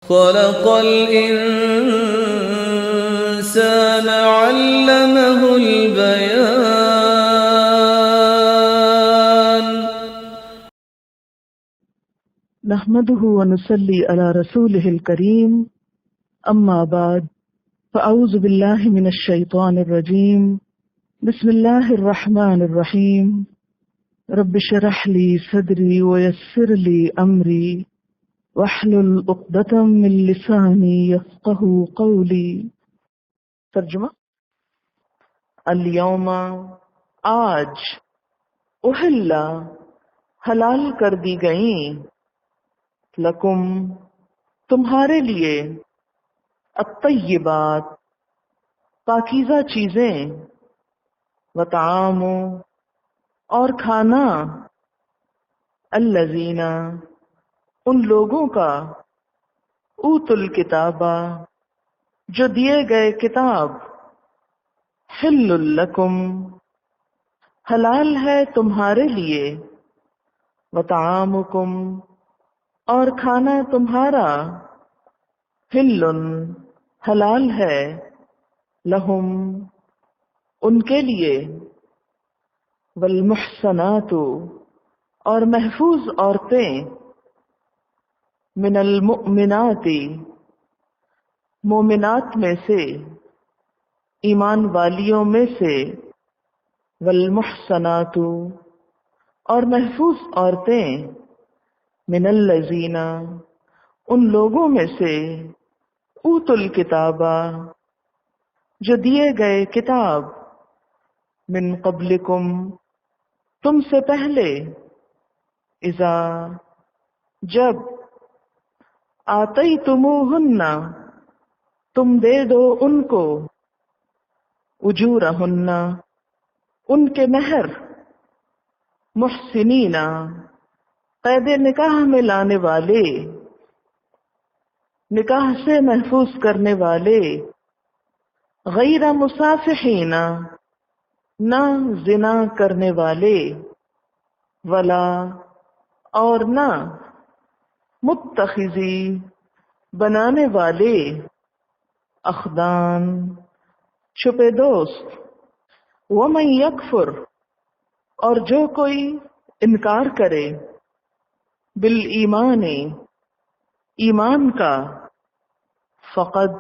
خلق الإنسان علمه البيان. نحمده ونصلي على رسوله الكريم، أما بعد، فأعوذ بالله من الشيطان الرجيم. بسم الله الرحمن الرحيم. رب اشرح لي صدري ويسر لي أمري واحلل عقدة من لساني يفقهوا قولي. ترجمہ: اليوم آج، احل حلال کر دی گئیں، لکم تمہارے لیے، الطیبات پاکیزہ چیزیں، وطعام اور کھانا، الذین ان لوگوں کا، اوتوا الکتاب جو دیے گئے کتاب، حل لکم حلال ہے تمہارے لیے، وطعامکم اور کھانا تمہارا، حل حلال ہے، لہم ان کے لیے، والمحصنات اور محفوظ عورتیں، من المؤمنات مومنات میں سے، ایمان والیوں میں سے، والمحصنات اور محفوظ عورتیں، من الذین ان لوگوں میں سے، اوتوا الکتاب جو دیے گئے کتاب، من قبلکم تم سے پہلے، اذا جب، آتیتموہن تم دے دو ان کو، اجورہن ان کے مہر، محسنین قید نکاح میں لانے والے، نکاح سے محفوظ کرنے والے، غیر مصافحین نہ زنا کرنے والے، ولا اور نہ متخذی بنانے والے، اخدان چھپے دوست، ومن یکفر اور جو کوئی انکار کرے، بالایمان ایمان کا، فقد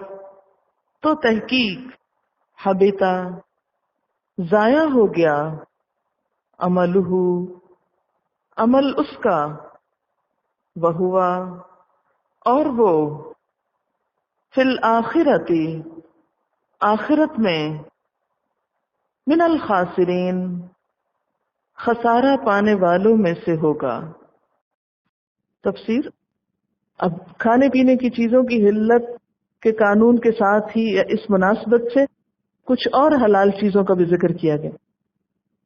تو تحقیق، حبطا ضائع ہو گیا، عملہ عمل اس کا، وہو اور وہ، فی الآخرۃ آخرت میں، من الخاسرین خسارہ پانے والوں میں سے ہوگا۔ تفسیر: اب کھانے پینے کی چیزوں کی حلت کے قانون کے ساتھ ہی اس مناسبت سے کچھ اور حلال چیزوں کا بھی ذکر کیا گیا۔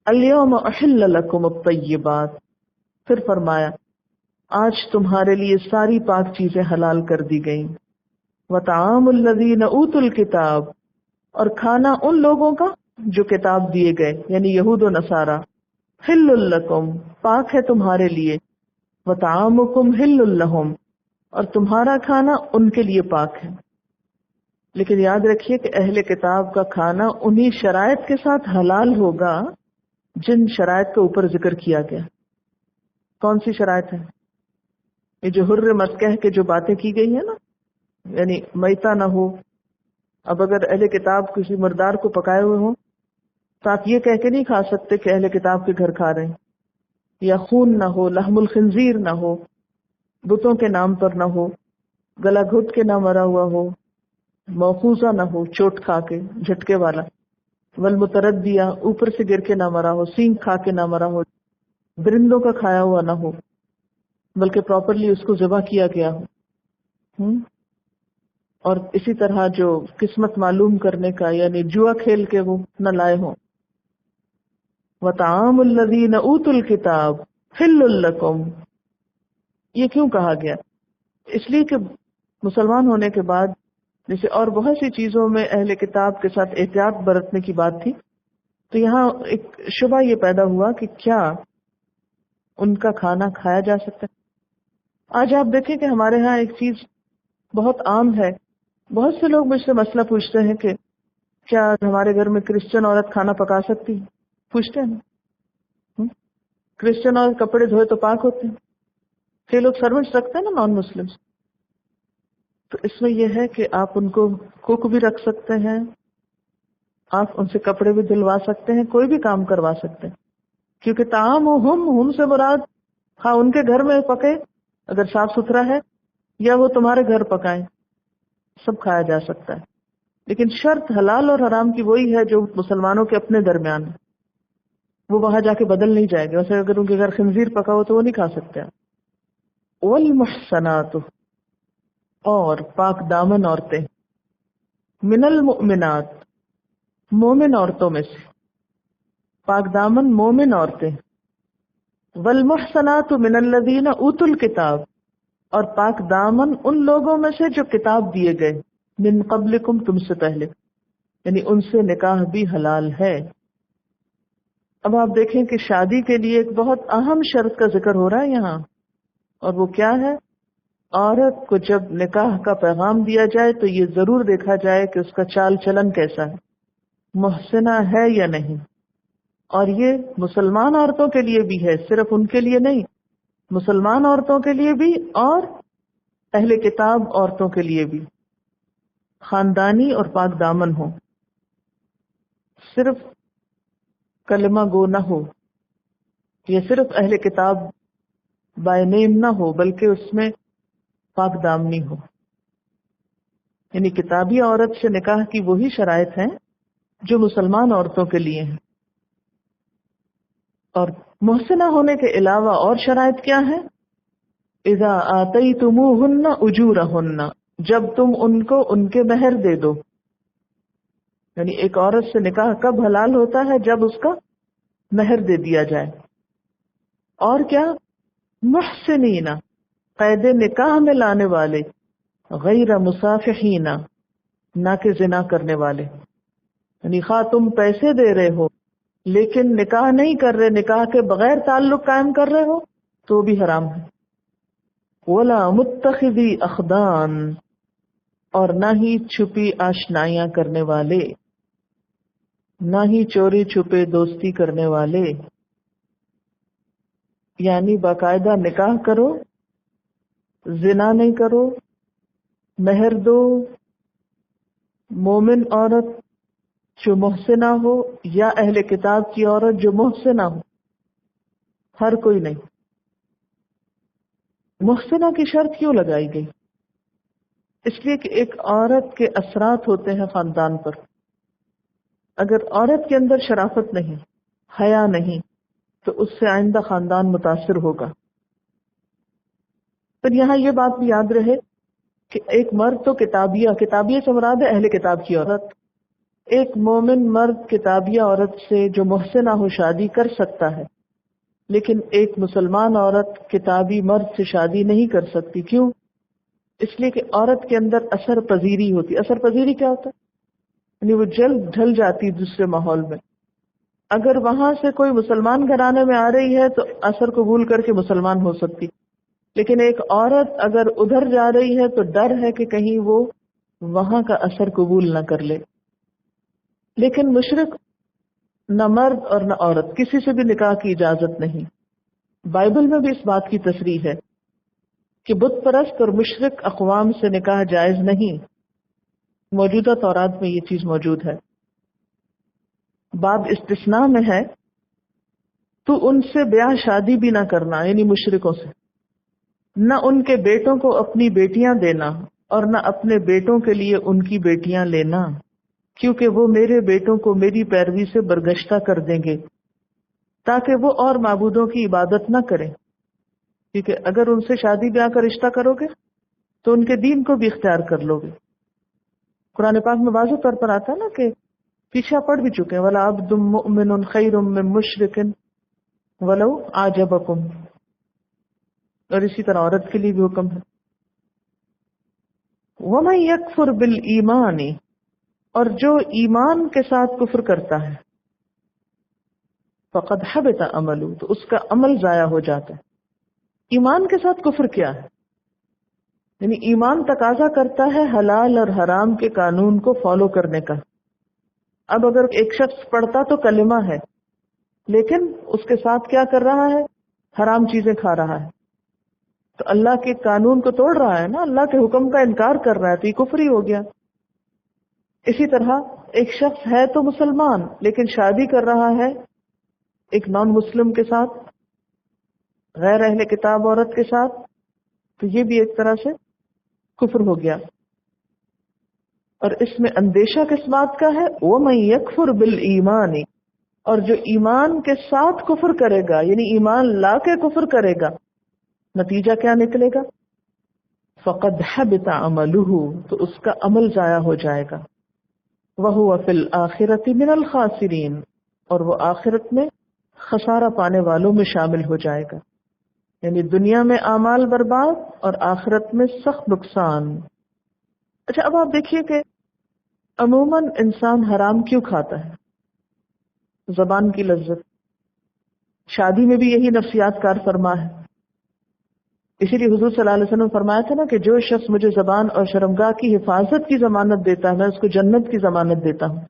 الیوم احل لکم الطیبات، پھر فرمایا آج تمہارے لیے ساری پاک چیزیں حلال کر دی گئیں، وطعام الذین اوتوا الکتاب اور کھانا ان لوگوں کا جو کتاب دیے گئے، یعنی یہود و نصارہ، حل لکم پاک ہے تمہارے لیے، وطعامکم حل لہم اور تمہارا کھانا ان کے لیے پاک ہے۔ لیکن یاد رکھیے کہ اہل کتاب کا کھانا انہی شرائط کے ساتھ حلال ہوگا جن شرائط کے اوپر ذکر کیا گیا۔ کون سی شرائط ہے؟ یہ جو حرمت کہہ کے جو باتیں کی گئی ہیں نا، یعنی میتہ نہ ہو۔ اب اگر اہل کتاب کسی مردار کو پکائے ہوئے ہوں تو آپ یہ کہہ کے نہیں کھا سکتے کہ اہل کتاب کے گھر کھا رہے ہیں، یا خون نہ ہو، لحم الخنزیر نہ ہو، بتوں کے نام پر نہ ہو، گلا گھٹ کے نہ مرا ہوا ہو، موقوذہ نہ ہو چوٹ کھا کے جھٹکے والا، والمتردیہ اوپر سے گر کے نہ مرا ہو، سینگ کھا کے نہ مرا ہو، درندوں کا کھایا ہوا نہ ہو، بلکہ پراپرلی اس کو ذبح کیا گیا ہو، اور اسی طرح جو قسمت معلوم کرنے کا یعنی جوا کھیل کے وہ نہ لائے ہوں۔ وطعام الذین اوتوا الکتاب حل لکم، یہ کیوں کہا گیا؟ اس لیے کہ مسلمان ہونے کے بعد جیسے اور بہت سی چیزوں میں اہل کتاب کے ساتھ احتیاط برتنے کی بات تھی، تو یہاں ایک شبہ یہ پیدا ہوا کہ کیا ان کا کھانا کھایا جا سکتا ہے؟ آج آپ دیکھیں کہ ہمارے ہاں ایک چیز بہت عام ہے. بہت سے لوگ مجھ سے مسئلہ پوچھتے ہیں کہ کیا ہمارے گھر میں کرسچن عورت کھانا پکا سکتی ہے؟ پوچھتے ہیں. کرسچن عورت کپڑے دھوئے تو پاک ہوتے ہیں. کئی لوگ سروینٹس رکھتے ہیں نا نان مسلم. تو اس میں یہ ہے کہ آپ ان کو کوک بھی رکھ سکتے ہیں, آپ ان سے کپڑے بھی دلوا سکتے ہیں, کوئی بھی کام کروا سکتے ہیں. کیونکہ تعام ہم سے مراد ہاں ان کے گھر میں پکے اگر صاف ستھرا ہے, یا وہ تمہارے گھر پکائیں, سب کھایا جا سکتا ہے. لیکن شرط حلال اور حرام کی وہی ہے جو مسلمانوں کے اپنے درمیان ہے, وہ وہاں جا کے بدل نہیں جائے گا. ویسے اگر ان کے گھر خنزیر پکا ہو تو وہ نہیں کھا سکتے. والمحصنات, اور پاک دامن عورتیں, من المؤمنات, مومن عورتوں میں سے, پاک دامن مومن عورتیں. والمحصنات من الذین اوتوا الکتاب, اور پاک دامن ان لوگوں میں سے جو کتاب دیے گئے, من قبلکم, تم سے پہلے, یعنی ان سے نکاح بھی حلال ہے. اب آپ دیکھیں کہ شادی کے لیے ایک بہت اہم شرط کا ذکر ہو رہا ہے یہاں, اور وہ کیا ہے؟ عورت کو جب نکاح کا پیغام دیا جائے تو یہ ضرور دیکھا جائے کہ اس کا چال چلن کیسا ہے, محسنہ ہے یا نہیں. اور یہ مسلمان عورتوں کے لیے بھی ہے, صرف ان کے لیے نہیں, مسلمان عورتوں کے لیے بھی اور اہل کتاب عورتوں کے لیے بھی, خاندانی اور پاک دامن ہو. صرف کلمہ گو نہ ہو, یہ صرف اہل کتاب بائی نیم نہ ہو, بلکہ اس میں پاک دامنی ہو. یعنی کتابی عورت سے نکاح کی وہی شرائط ہیں جو مسلمان عورتوں کے لیے ہیں. اور محسنہ ہونے کے علاوہ اور شرائط کیا ہیں؟ اذا آتیتموہن اجورہن, جب تم ان کو ان کے مہر دے دو. یعنی ایک عورت سے نکاح کب حلال ہوتا ہے؟ جب اس کا مہر دے دیا جائے. اور کیا؟ محسنین, قید نکاح میں لانے والے, غیر مصافحین, نہ کہ زنا کرنے والے. یعنی خواہ تم پیسے دے رہے ہو لیکن نکاح نہیں کر رہے, نکاح کے بغیر تعلق قائم کر رہے ہو تو بھی حرام ہے. ولا متخذی اخدان, اور نہ ہی چھپی آشنائیاں کرنے والے, نہ ہی چوری چھپے دوستی کرنے والے. یعنی باقاعدہ نکاح کرو, زنا نہیں کرو, مہر دو, مومن عورت جو محسنہ ہو یا اہل کتاب کی عورت جو محسنہ ہو, ہر کوئی نہیں. محسنہ کی شرط کیوں لگائی گئی؟ اس لیے کہ ایک عورت کے اثرات ہوتے ہیں خاندان پر. اگر عورت کے اندر شرافت نہیں, حیا نہیں, تو اس سے آئندہ خاندان متاثر ہوگا. پھر یہاں یہ بات بھی یاد رہے کہ ایک مرد تو کتابیہ سے مراد ہے اہل کتاب کی عورت. ایک مومن مرد کتابیہ عورت سے جو محسنہ ہو شادی کر سکتا ہے, لیکن ایک مسلمان عورت کتابی مرد سے شادی نہیں کر سکتی. کیوں؟ اس لیے کہ عورت کے اندر اثر پذیری ہوتی. اثر پذیری کیا ہوتا ہے؟ یعنی وہ جلد ڈھل جاتی دوسرے ماحول میں. اگر وہاں سے کوئی مسلمان گھرانے میں آ رہی ہے تو اثر قبول کر کے مسلمان ہو سکتی, لیکن ایک عورت اگر ادھر جا رہی ہے تو ڈر ہے کہ کہیں وہ وہاں کا اثر قبول نہ کر لے. لیکن مشرک نہ مرد اور نہ عورت کسی سے بھی نکاح کی اجازت نہیں. بائبل میں بھی اس بات کی تصریح ہے کہ بت پرست اور مشرک اقوام سے نکاح جائز نہیں. موجودہ تورات میں یہ چیز موجود ہے. باب استثناء میں ہے تو ان سے بیاہ شادی بھی نہ کرنا, یعنی مشرکوں سے, نہ ان کے بیٹوں کو اپنی بیٹیاں دینا اور نہ اپنے بیٹوں کے لیے ان کی بیٹیاں لینا, کیونکہ وہ میرے بیٹوں کو میری پیروی سے برگشتہ کر دیں گے تاکہ وہ اور معبودوں کی عبادت نہ کریں. کیونکہ اگر ان سے شادی بیاہ کا رشتہ کرو گے تو ان کے دین کو بھی اختیار کر لو گے. قرآن پاک میں واضح طور پر آتا ہے نا کہ پیچھے پڑھ بھی چکے ہیں, وَلَا عَبْدٌ مُؤْمِنٌ خَيْرٌ مِّن مُشْرِكٍ وَلَوْ أَعْجَبَكُمْ. اور اسی طرح عورت کے لیے بھی حکم ہے. وَمَن يَكْفُرْ بِالْإِيمَانِ, اور جو ایمان کے ساتھ کفر کرتا ہے, فَقَدْ حَبِطَ عَمَلُهُ, تو اس کا عمل ضائع ہو جاتا ہے. ایمان کے ساتھ کفر کیا ہے؟ یعنی ایمان تقاضا کرتا ہے حلال اور حرام کے قانون کو فالو کرنے کا. اب اگر ایک شخص پڑھتا تو کلمہ ہے، لیکن اس کے ساتھ کیا کر رہا ہے؟ حرام چیزیں کھا رہا ہے، تو اللہ کے قانون کو توڑ رہا ہے نا، اللہ کے حکم کا انکار کر رہا ہے، تو یہ کفر ہی ہو گیا. اسی طرح ایک شخص ہے تو مسلمان لیکن شادی کر رہا ہے ایک نان مسلم کے ساتھ، غیر اہل کتاب عورت کے ساتھ، تو یہ بھی ایک طرح سے کفر ہو گیا. اور اس میں اندیشہ کس بات کا ہے؟ وَمَن يَكْفُرْ بِالْإِيمَانِ، اور جو ایمان کے ساتھ کفر کرے گا، یعنی ایمان لا کے کفر کرے گا، نتیجہ کیا نکلے گا؟ فَقَدْ حَبِطَ عَمَلُهُ، تو اس کا عمل ضائع ہو جائے گا. وَهُوَ فِي الْآخِرَةِ مِنَ الْخَاسِرِينَ، اور وہ آخرت میں خسارہ پانے والوں میں شامل ہو جائے گا. یعنی دنیا میں اعمال برباد اور آخرت میں سخت نقصان. اچھا اب آپ دیکھیے کہ عموماً انسان حرام کیوں کھاتا ہے؟ زبان کی لذت. شادی میں بھی یہی نفسیات کار فرما ہے. اسی لیے حضور صلی اللہ علیہ وسلم فرمایا تھا نا کہ جو شخص مجھے زبان اور شرمگاہ کی حفاظت کی ضمانت دیتا ہے میں اس کو جنت کی ضمانت دیتا ہوں.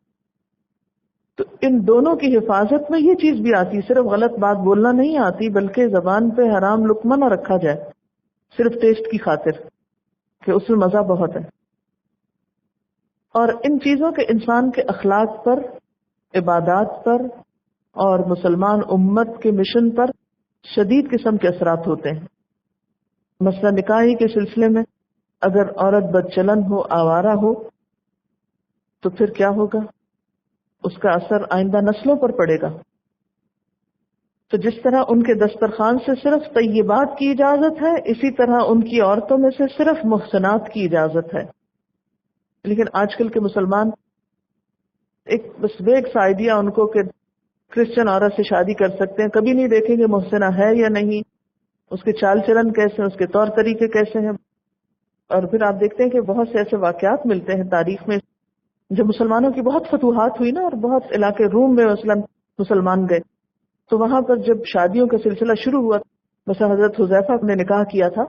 تو ان دونوں کی حفاظت میں یہ چیز بھی آتی، صرف غلط بات بولنا نہیں آتی، بلکہ زبان پہ حرام لقمہ نہ رکھا جائے صرف ٹیسٹ کی خاطر کہ اس میں مزہ بہت ہے. اور ان چیزوں کے انسان کے اخلاق پر، عبادات پر اور مسلمان امت کے مشن پر شدید قسم کے اثرات ہوتے ہیں. مثلا نکاحی کے سلسلے میں اگر عورت بدچلن ہو، آوارہ ہو، تو پھر کیا ہوگا؟ اس کا اثر آئندہ نسلوں پر پڑے گا. تو جس طرح ان کے دسترخوان سے صرف طیبات کی اجازت ہے، اسی طرح ان کی عورتوں میں سے صرف محسنات کی اجازت ہے. لیکن آج کل کے مسلمان ایک بس ویگ سا آئیڈیا ان کو کہ کرسچن عورت سے شادی کر سکتے ہیں، کبھی نہیں دیکھیں گے محسنہ ہے یا نہیں، اس کے چال چلن کیسے ہیں، اس کے طور طریقے کیسے ہیں. اور پھر آپ دیکھتے ہیں کہ بہت سے ایسے واقعات ملتے ہیں تاریخ میں جب مسلمانوں کی بہت فتوحات ہوئی نا، اور بہت علاقے روم میں مثلا مسلمان گئے، تو وہاں پر جب شادیوں کا سلسلہ شروع ہوا، مثلا حضرت حذیفہ نے نکاح کیا تھا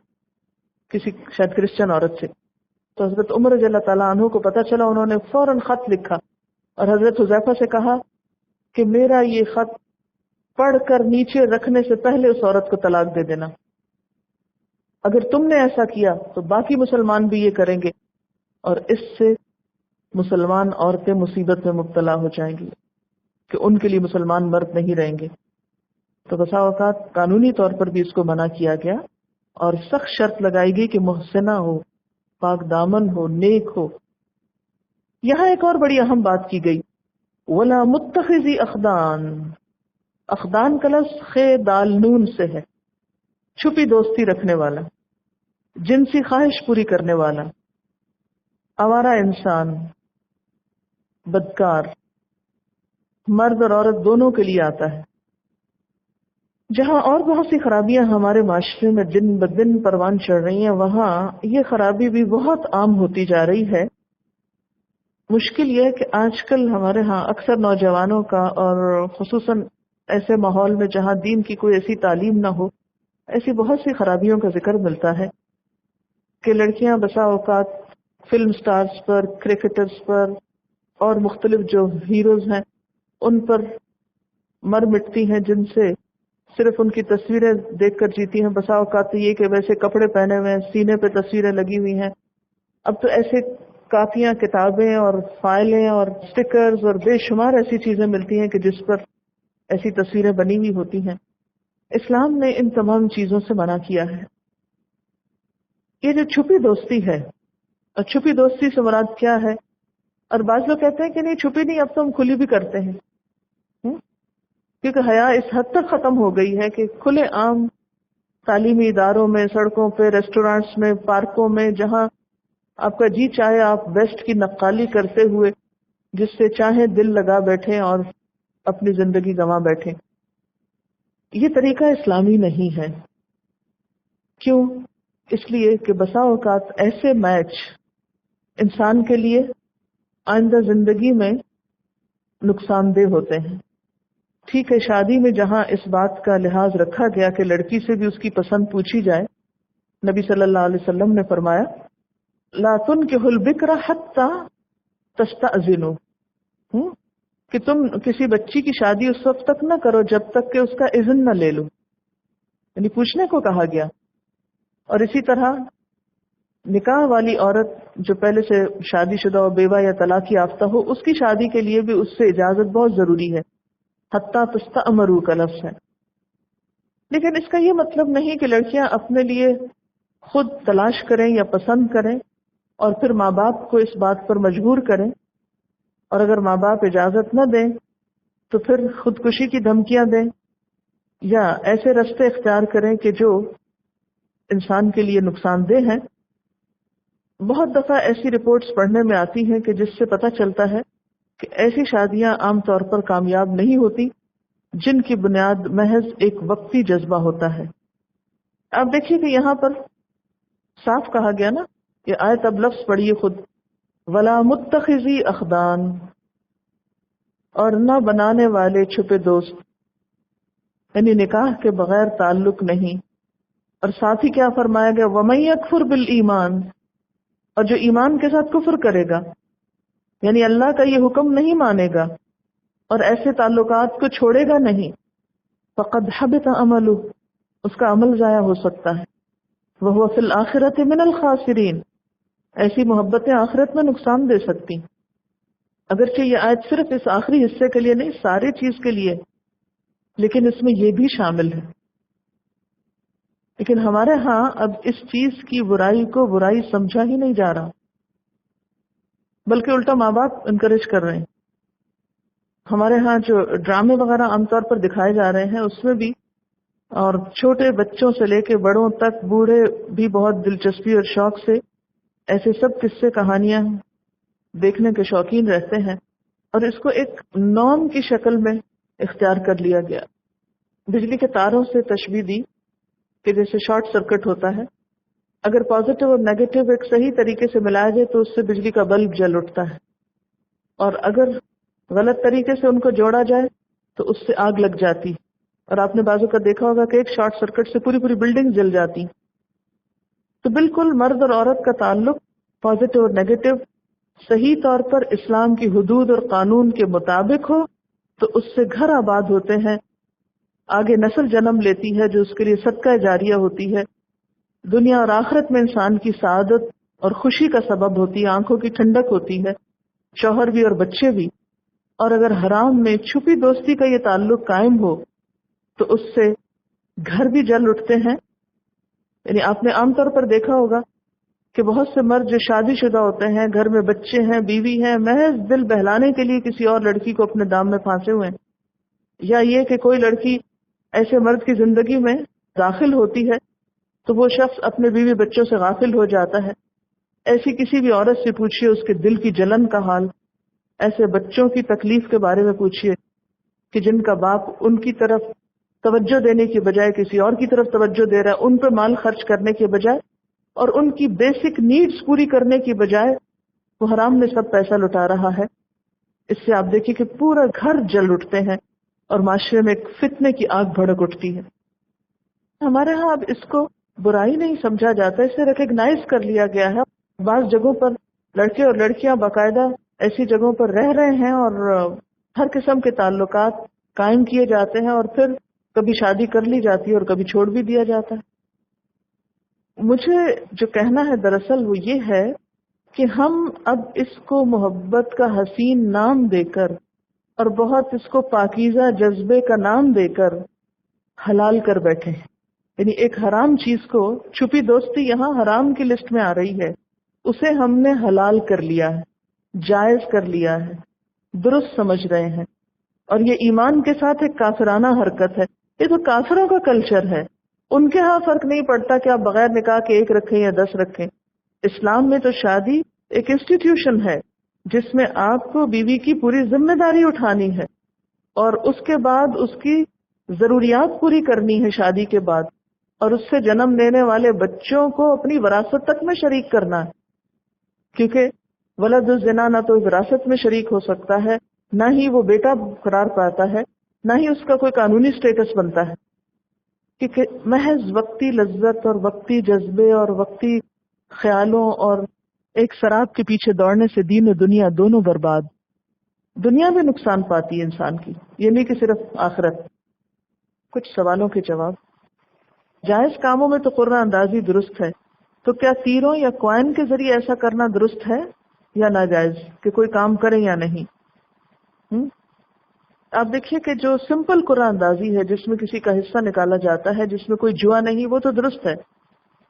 کسی شاید کرسچن عورت سے، تو حضرت عمر رضی اللہ تعالیٰ عنہ کو پتہ چلا، انہوں نے فوراً خط لکھا اور حضرت حذیفہ سے کہا کہ میرا یہ خط پڑھ کر نیچے رکھنے سے پہلے اس عورت کو طلاق دے دینا. اگر تم نے ایسا کیا تو باقی مسلمان بھی یہ کریں گے، اور اس سے مسلمان عورتیں مصیبت میں مبتلا ہو جائیں گی کہ ان کے لیے مسلمان مرد نہیں رہیں گے. تو بسا اوقات قانونی طور پر بھی اس کو منع کیا گیا اور سخت شرط لگائی گئی کہ محسنہ ہو، پاک دامن ہو، نیک ہو. یہاں ایک اور بڑی اہم بات کی گئی، ولا متخذی اخدان. اخدان کا لفظ خے دال نون سے ہے، چھپی دوستی رکھنے والا، جنسی خواہش پوری کرنے والا، آوارہ انسان، بدکار. مرد اور عورت دونوں کے لیے آتا ہے. جہاں اور بہت سی خرابیاں ہمارے معاشرے میں دن بدن پروان چڑھ رہی ہیں، وہاں یہ خرابی بھی بہت عام ہوتی جا رہی ہے. مشکل یہ ہے کہ آج کل ہمارے ہاں اکثر نوجوانوں کا، اور خصوصاً ایسے ماحول میں جہاں دین کی کوئی ایسی تعلیم نہ ہو، ایسی بہت سی خرابیوں کا ذکر ملتا ہے کہ لڑکیاں بسا اوقات فلم سٹارز پر، کرکٹرز پر اور مختلف جو ہیروز ہیں ان پر مر مٹتی ہیں، جن سے صرف ان کی تصویریں دیکھ کر جیتی ہیں. بسا اوقات تو یہ کہ ویسے کپڑے پہنے ہوئے ہیں، سینے پہ تصویریں لگی ہوئی ہیں. اب تو ایسے کاپیاں، کتابیں اور فائلیں اور سٹکرز اور بے شمار ایسی چیزیں ملتی ہیں کہ جس پر ایسی تصویریں بنی ہوئی ہوتی ہیں. اسلام نے ان تمام چیزوں سے منع کیا ہے. یہ جو چھپی دوستی ہے، اور چھپی دوستی سے مراد کیا ہے؟ اور بعض لوگ کہتے ہیں کہ نہیں چھپی نہیں، اب تو ہم کھلی بھی کرتے ہیں، کیونکہ حیا اس حد تک ختم ہو گئی ہے کہ کھلے عام تعلیمی اداروں میں، سڑکوں پہ، ریسٹورانٹس میں، پارکوں میں، جہاں آپ کا جی چاہے آپ ویسٹ کی نقالی کرتے ہوئے جس سے چاہے دل لگا بیٹھیں اور اپنی زندگی گنوا بیٹھیں. یہ طریقہ اسلامی نہیں ہے. کیوں؟ اس لیے کہ بسا اوقات ایسے میچ انسان کے لیے آئندہ زندگی میں نقصان دہ ہوتے ہیں. ٹھیک ہے، شادی میں جہاں اس بات کا لحاظ رکھا گیا کہ لڑکی سے بھی اس کی پسند پوچھی جائے، نبی صلی اللہ علیہ وسلم نے فرمایا لا تنکحوا البکر حتی تستأذنوا، کہ تم کسی بچی کی شادی اس وقت تک نہ کرو جب تک کہ اس کا اذن نہ لے لو، یعنی پوچھنے کو کہا گیا. اور اسی طرح نکاح والی عورت جو پہلے سے شادی شدہ ہو، بیوہ یا طلاق یافتہ ہو، اس کی شادی کے لیے بھی اس سے اجازت بہت ضروری ہے. حتی تستأمروا کا لفظ ہے. لیکن اس کا یہ مطلب نہیں کہ لڑکیاں اپنے لیے خود تلاش کریں یا پسند کریں اور پھر ماں باپ کو اس بات پر مجبور کریں، اور اگر ماں باپ اجازت نہ دیں تو پھر خودکشی کی دھمکیاں دیں یا ایسے راستے اختیار کریں کہ جو انسان کے لیے نقصان دہ ہیں. بہت دفعہ ایسی رپورٹس پڑھنے میں آتی ہیں کہ جس سے پتہ چلتا ہے کہ ایسی شادیاں عام طور پر کامیاب نہیں ہوتی جن کی بنیاد محض ایک وقتی جذبہ ہوتا ہے. آپ دیکھیے کہ یہاں پر صاف کہا گیا نا، یہ آیت اب لفظ پڑھیے خود، ولا متخذی اخدان، اور نہ بنانے والے چھپے دوست، یعنی نکاح کے بغیر تعلق نہیں. اور ساتھ ہی کیا فرمایا گیا، ومن یکفر بالایمان، اور جو ایمان کے ساتھ کفر کرے گا یعنی اللہ کا یہ حکم نہیں مانے گا اور ایسے تعلقات کو چھوڑے گا نہیں، فقد حبط عملہ، اس کا عمل ضائع ہو سکتا ہے. وہو فی الآخرۃ من الخاسرین، ایسی محبتیں آخرت میں نقصان دے سکتی. اگرچہ یہ آیت صرف اس آخری حصے کے لیے نہیں، سارے چیز کے لیے، لیکن اس میں یہ بھی شامل ہے. لیکن ہمارے ہاں اب اس چیز کی برائی کو برائی سمجھا ہی نہیں جا رہا، بلکہ الٹا ماں باپ انکریج کر رہے ہیں. ہمارے ہاں جو ڈرامے وغیرہ عام طور پر دکھائے جا رہے ہیں اس میں بھی، اور چھوٹے بچوں سے لے کے بڑوں تک، بوڑھے بھی بہت دلچسپی اور شوق سے ایسے سب قصے کہانیاں دیکھنے کے شوقین رہتے ہیں، اور اس کو ایک نام کی شکل میں اختیار کر لیا گیا. بجلی کے تاروں سے تشبیہ دی کہ جیسے شارٹ سرکٹ ہوتا ہے، اگر پازیٹیو اور نیگیٹو ایک صحیح طریقے سے ملایا جائے تو اس سے بجلی کا بلب جل اٹھتا ہے، اور اگر غلط طریقے سے ان کو جوڑا جائے تو اس سے آگ لگ جاتی. اور آپ نے بازو کا دیکھا ہوگا کہ ایک شارٹ سرکٹ سے پوری پوری بلڈنگ جل جاتی. تو بالکل مرد اور عورت کا تعلق پازیٹیو اور نیگیٹو صحیح طور پر اسلام کی حدود اور قانون کے مطابق ہو تو اس سے گھر آباد ہوتے ہیں، آگے نسل جنم لیتی ہے جو اس کے لیے صدقہ جاریہ ہوتی ہے، دنیا اور آخرت میں انسان کی سعادت اور خوشی کا سبب ہوتی ہے، آنکھوں کی ٹھنڈک ہوتی ہے، شوہر بھی اور بچے بھی. اور اگر حرام میں چھپی دوستی کا یہ تعلق قائم ہو تو اس سے گھر بھی جل اٹھتے ہیں. یعنی آپ نے عام طور پر دیکھا ہوگا کہ بہت سے مرد جو شادی شدہ ہوتے ہیں، گھر میں بچے ہیں، بیوی ہیں، محض دل بہلانے کے لیے کسی اور لڑکی کو اپنے دام میں پھانسے ہوئے ہیں، یا یہ کہ کوئی لڑکی ایسے مرد کی زندگی میں داخل ہوتی ہے تو وہ شخص اپنے بیوی بچوں سے غافل ہو جاتا ہے. ایسی کسی بھی عورت سے پوچھئے اس کے دل کی جلن کا حال، ایسے بچوں کی تکلیف کے بارے میں پوچھئے کہ جن کا باپ ان کی طرف توجہ دینے کی بجائے کسی اور کی طرف توجہ دے رہا ہے، ان پہ مال خرچ کرنے کے بجائے اور ان کی بیسک نیڈز پوری کرنے کی بجائے وہ حرام میں سب پیسہ لٹا رہا ہے. اس سے آپ دیکھیے کہ پورا گھر جل اٹھتے ہیں اور معاشرے میں ایک فتنے کی آگ بھڑک اٹھتی ہے. ہمارے ہاں اب اس کو برائی نہیں سمجھا جاتا، اسے ریکگنائز کر لیا گیا ہے. بعض جگہوں پر لڑکے اور لڑکیاں باقاعدہ ایسی جگہوں پر رہ رہے ہیں اور ہر قسم کے تعلقات قائم کیے جاتے ہیں، اور پھر کبھی شادی کر لی جاتی ہے اور کبھی چھوڑ بھی دیا جاتا ہے. مجھے جو کہنا ہے دراصل وہ یہ ہے کہ ہم اب اس کو محبت کا حسین نام دے کر اور بہت اس کو پاکیزہ جذبے کا نام دے کر حلال کر بیٹھے ہیں. یعنی ایک حرام چیز کو، چھپی دوستی یہاں حرام کی لسٹ میں آ رہی ہے، اسے ہم نے حلال کر لیا ہے، جائز کر لیا ہے، درست سمجھ رہے ہیں. اور یہ ایمان کے ساتھ ایک کافرانہ حرکت ہے. یہ تو کافروں کا کلچر ہے، ان کے ہاں فرق نہیں پڑتا کہ آپ بغیر نکاح کے 1 رکھیں یا 10 رکھیں. اسلام میں تو شادی ایک انسٹیٹیوشن ہے جس میں آپ کو بیوی کی پوری ذمہ داری اٹھانی ہے اور اس کے بعد اس کی ضروریات پوری کرنی ہے شادی کے بعد، اور اس سے جنم لینے والے بچوں کو اپنی وراثت تک میں شریک کرنا ہے. کیونکہ ولد الزنا نہ تو وراثت میں شریک ہو سکتا ہے، نہ ہی وہ بیٹا قرار پاتا ہے، نہ ہی اس کا کوئی قانونی سٹیٹس بنتا ہے. کہ محض وقتی لذت اور وقتی جذبے اور وقتی خیالوں اور ایک سراب کے پیچھے دوڑنے سے دین و دنیا دونوں برباد. دنیا میں نقصان پاتی ہے انسان کی، یہ نہیں کہ صرف آخرت. کچھ سوالوں کے جواب. جائز کاموں میں تو قرآن اندازی درست ہے، تو کیا تیروں یا کوائن کے ذریعے ایسا کرنا درست ہے یا ناجائز کہ کوئی کام کرے یا نہیں؟ آپ دیکھیے کہ جو سمپل قرآن اندازی ہے، جس میں کسی کا حصہ نکالا جاتا ہے، جس میں کوئی جوا نہیں، وہ تو درست ہے،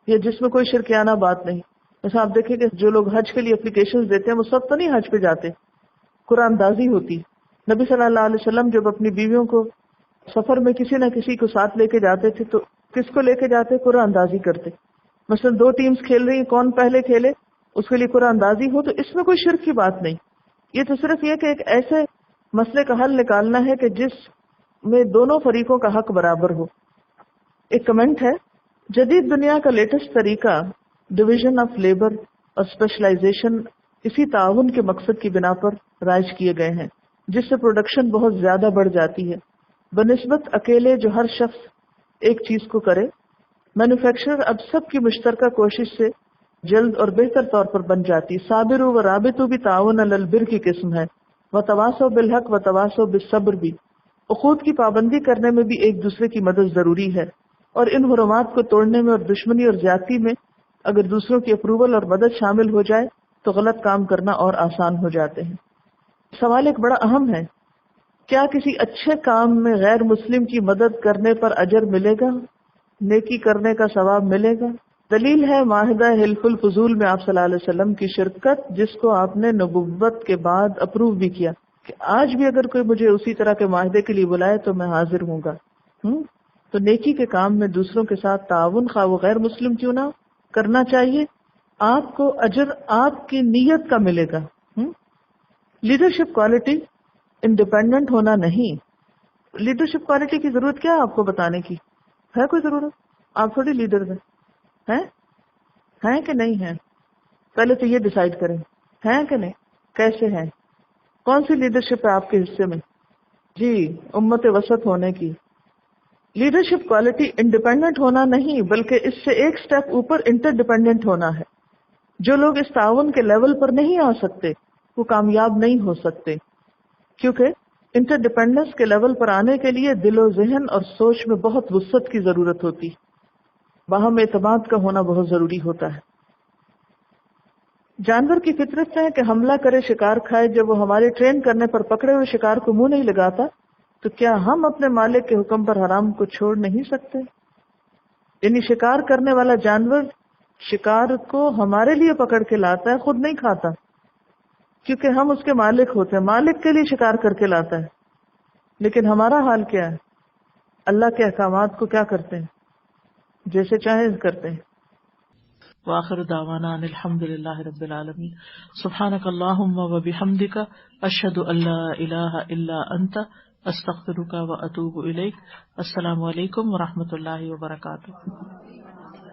یا جس میں کوئی شرکیانہ بات نہیں. جیسے آپ دیکھیں کہ جو لوگ حج کے لیے اپلیکیشن دیتے ہیں وہ سب تو نہیں حج پہ جاتے، قرآن اندازی ہوتی. نبی صلی اللہ علیہ وسلم جب اپنی بیویوں کو سفر میں کسی نہ کسی کو ساتھ لے کے جاتے تھے تو کس کو لے کے جاتے؟ قرآن اندازی کرتے. مثلا 2 ٹیمز کھیل رہی ہیں، کون پہلے کھیلے اس کے لیے قرآن اندازی ہو، تو اس میں کوئی شرک کی بات نہیں. یہ تو صرف یہ کہ ایک ایسے مسئلے کا حل نکالنا ہے کہ جس میں دونوں فریقوں کا حق برابر ہو. ایک کمنٹ ہے، جدید دنیا کا لیٹسٹ طریقہ ڈویژن آف لیبر اور اسپیشلائزیشن اسی تعاون کے مقصد کی بنا پر رائج کیے گئے ہیں، جس سے پروڈکشن بہت زیادہ بڑھ جاتی ہے بنسبت اکیلے جو ہر شخص ایک چیز کو کرے. مینوفیکچرر اب سب کی مشترکہ کوشش سے جلد اور بہتر طور پر بن جاتی. صابرو و رابطو بھی تعاون علی البر کی قسم ہے، وتواصوا بالحق وتواصوا بالصبر بھی. عقود کی پابندی کرنے میں بھی ایک دوسرے کی مدد ضروری ہے، اور ان حرمات کو توڑنے میں اور دشمنی اور زیادتی میں اگر دوسروں کی اپروول اور مدد شامل ہو جائے تو غلط کام کرنا اور آسان ہو جاتے ہیں. سوال ایک بڑا اہم ہے، کیا کسی اچھے کام میں غیر مسلم کی مدد کرنے پر اجر ملے گا، نیکی کرنے کا ثواب ملے گا؟ دلیل ہے معاہدہ حلف الفضول میں آپ صلی اللہ علیہ وسلم کی شرکت، جس کو آپ نے نبوت کے بعد اپروو بھی کیا کہ آج بھی اگر کوئی مجھے اسی طرح کے معاہدے کے لیے بلائے تو میں حاضر ہوں گا. تو نیکی کے کام میں دوسروں کے ساتھ تعاون، خواہ وہ غیر مسلم کیوں نہ، کرنا چاہیے. آپ کو اجر آپ کی نیت کا ملے گا. لیڈرشپ کوالٹی انڈیپینڈنٹ ہونا نہیں. لیڈرشپ کوالٹی کی ضرورت کیا ہے آپ کو بتانے کی؟ ہے کوئی ضرورت؟ آپ تھوڑی لیڈر ہیں کہ نہیں ہیں؟ پہلے تو یہ ڈیسائیڈ کریں ہیں کہ نہیں، کیسے ہیں، کون سی لیڈرشپ ہے آپ کے حصے میں؟ جی، امت وسط ہونے کی. لیڈرشپ کوالٹی انڈیپینڈنٹ ہونا نہیں بلکہ اس سے ایک سٹیپ اوپر انٹر ڈیپینڈنٹ ہونا ہے. جو لوگ اس تعاون کے لیول پر نہیں آ سکتے وہ کامیاب نہیں ہو سکتے، کیونکہ انٹر ڈیپینڈنس کے لیول پر آنے کے لیے دل و ذہن اور سوچ میں بہت وسعت کی ضرورت ہوتی، باہم اعتماد کا ہونا بہت ضروری ہوتا ہے. جانور کی فطرت ہے کہ حملہ کرے شکار کھائے. جب وہ ہمارے ٹرین کرنے پر پکڑے ہوئے شکار کو منہ نہیں لگاتا تو کیا ہم اپنے مالک کے حکم پر حرام کو چھوڑ نہیں سکتے؟ یعنی شکار کرنے والا جانور شکار کو ہمارے لیے پکڑ کے لاتا ہے، خود نہیں کھاتا، کیونکہ ہم اس کے مالک ہوتے ہیں، مالک کے لیے شکار کر کے لاتا ہے. لیکن ہمارا حال کیا ہے؟ اللہ کے احکامات کو کیا کرتے ہیں؟ جیسے چاہے کرتے ہیں. وآخر دعوانا ان الحمد للہ رب العالمین. سبحانک اللہم و بحمدک، اشہد ان لا الہ الا انت، استغفرک و اتوب الیک. السلام علیکم و رحمۃ اللہ وبرکاتہ.